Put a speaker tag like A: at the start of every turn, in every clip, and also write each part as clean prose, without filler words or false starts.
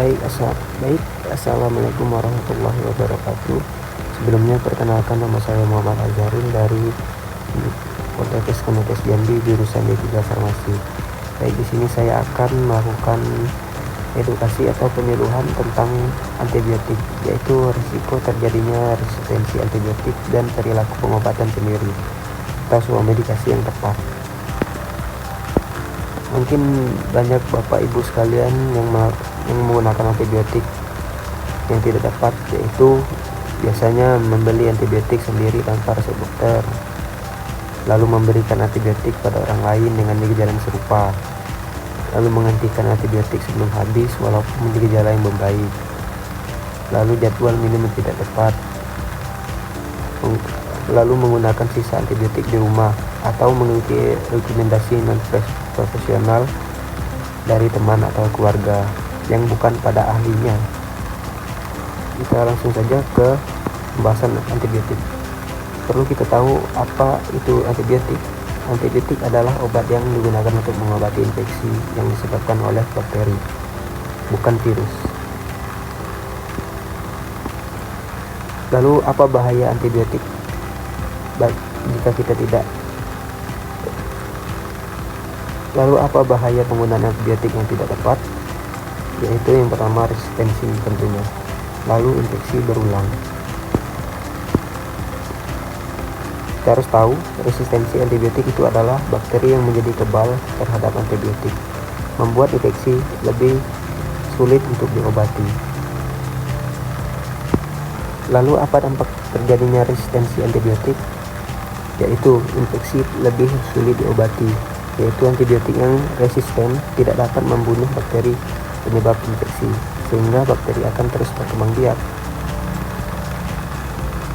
A: Baik, assalamualaikum warahmatullahi wabarakatuh. Sebelumnya perkenalkan, nama saya Muhammad Azharil dari Poltekkes Kemenkes Jambi, jurusan D3 Farmasi. Baik, di sini saya akan melakukan edukasi atau penyuluhan tentang antibiotik, yaitu risiko terjadinya resistensi antibiotik dan perilaku pengobatan sendiri atau sebuah medikasi yang tepat. Mungkin banyak bapak ibu sekalian yang menggunakan antibiotik yang tidak tepat, yaitu biasanya membeli antibiotik sendiri tanpa resep dokter, lalu memberikan antibiotik pada orang lain dengan gejala yang serupa, lalu menghentikan antibiotik sebelum habis walaupun gejala yang membaik, lalu jadwal minum yang tidak tepat, lalu menggunakan sisa antibiotik di rumah atau mengikuti rekomendasi non-profesional dari teman atau keluarga yang bukan pada ahlinya. Kita langsung saja ke pembahasan antibiotik. Perlu kita tahu apa itu antibiotik. Antibiotik adalah obat yang digunakan untuk mengobati infeksi yang disebabkan oleh bakteri, bukan virus. Lalu apa bahaya antibiotik jika kita tidak? Lalu apa bahaya penggunaan antibiotik yang tidak tepat? Yaitu yang pertama, resistensi tentunya. Lalu infeksi berulang. Kita harus tahu, resistensi antibiotik itu adalah bakteri yang menjadi kebal terhadap antibiotik, membuat infeksi lebih sulit untuk diobati. Lalu apa dampak terjadinya resistensi antibiotik? Yaitu infeksi lebih sulit diobati, yaitu antibiotik yang resisten tidak dapat membunuh bakteri penyebab infeksi, sehingga bakteri akan terus berkembang biak.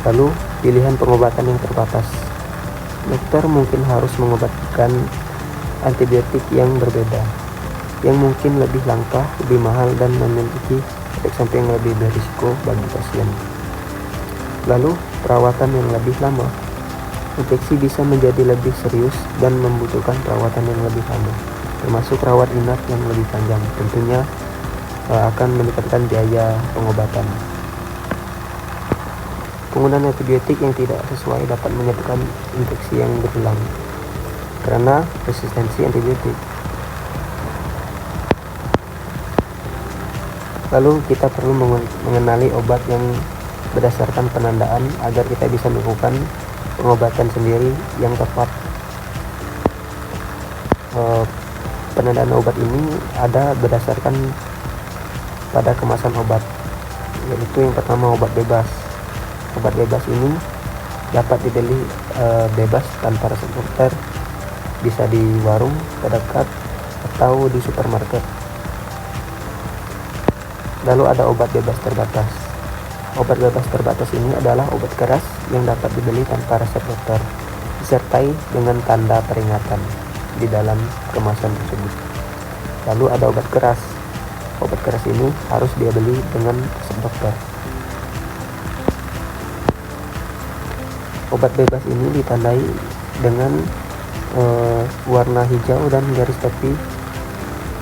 A: Lalu pilihan pengobatan yang terbatas. Dokter mungkin harus mengobatkan antibiotik yang berbeda, yang mungkin lebih langka, lebih mahal, dan memiliki efek samping yang lebih berisiko bagi pasien. Lalu perawatan yang lebih lama. Infeksi bisa menjadi lebih serius dan membutuhkan perawatan yang lebih lama, termasuk rawat inap yang lebih panjang. Tentunya akan meningkatkan biaya pengobatan. Penggunaan antibiotik yang tidak sesuai dapat menyebabkan infeksi yang berulang karena resistensi antibiotik. Lalu kita perlu mengenali obat yang berdasarkan penandaan agar kita bisa melakukan pengobatan sendiri yang tepat. Penandaan obat ini ada berdasarkan pada kemasan obat, yaitu yang pertama obat bebas. Obat bebas ini dapat dibeli bebas tanpa resep dokter, bisa di warung terdekat atau di supermarket. Lalu ada obat bebas terbatas. Obat bebas terbatas ini adalah obat keras yang dapat dibeli tanpa resep dokter, disertai dengan tanda peringatan di dalam kemasan tersebut. Lalu ada obat keras. Obat keras ini harus dia beli dengan resep dokter. Obat bebas ini ditandai dengan warna hijau dan garis tepi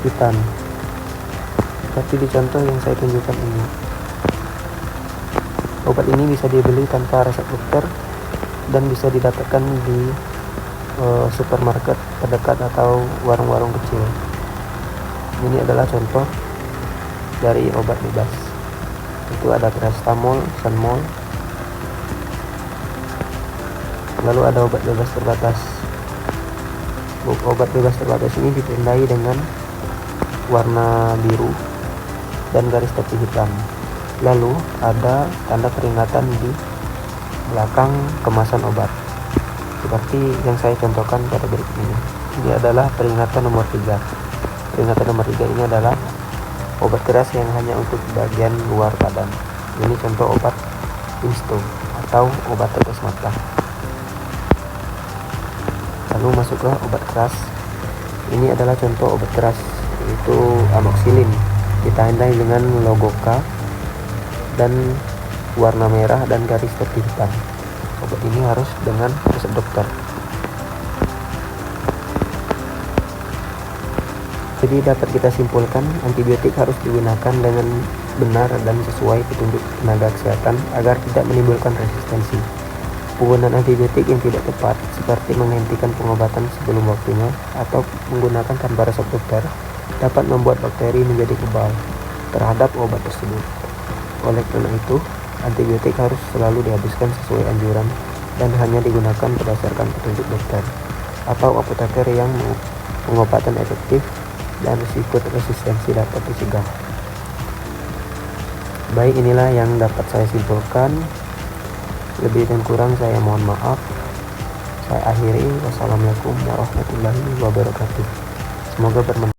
A: hitam, seperti di contoh yang saya tunjukkan ini. Obat ini bisa dibeli tanpa resep dokter dan bisa didapatkan di supermarket terdekat atau warung-warung kecil. Ini adalah contoh dari obat bebas. Itu ada paracetamol, Sanmol. Lalu ada obat bebas terbatas. Obat bebas terbatas ini ditandai dengan warna biru dan garis tepi hitam. Lalu ada tanda peringatan di belakang kemasan obat, seperti yang saya contohkan pada berikut ini. Ini adalah peringatan nomor 3. Peringatan nomor 3 ini adalah obat keras yang hanya untuk bagian luar badan. Ini contoh obat Insto atau obat tetes mata. Lalu masuk ke obat keras. Ini adalah contoh obat keras, yaitu amoxicillin, ditandai dengan logo K dan warna merah dan garis tepi hitam. Obat ini harus dengan resep dokter. Jadi Jadi dapat kita simpulkan, antibiotik harus digunakan dengan benar dan sesuai petunjuk tenaga kesehatan agar tidak menimbulkan resistensi. Penggunaan antibiotik yang tidak tepat, seperti menghentikan pengobatan sebelum waktunya atau menggunakan tanpa resep dokter, dapat membuat bakteri menjadi kebal terhadap obat tersebut. Oleh karena itu, antibiotik harus selalu dihabiskan sesuai anjuran dan hanya digunakan berdasarkan petunjuk dokter atau apoteker yang pengobatan efektif dan risiko resistensi dapat dicegah. Baik, inilah yang dapat saya simpulkan. Lebih dan kurang saya mohon maaf. Saya akhiri. Wassalamualaikum warahmatullahi wabarakatuh. Semoga bermanfaat.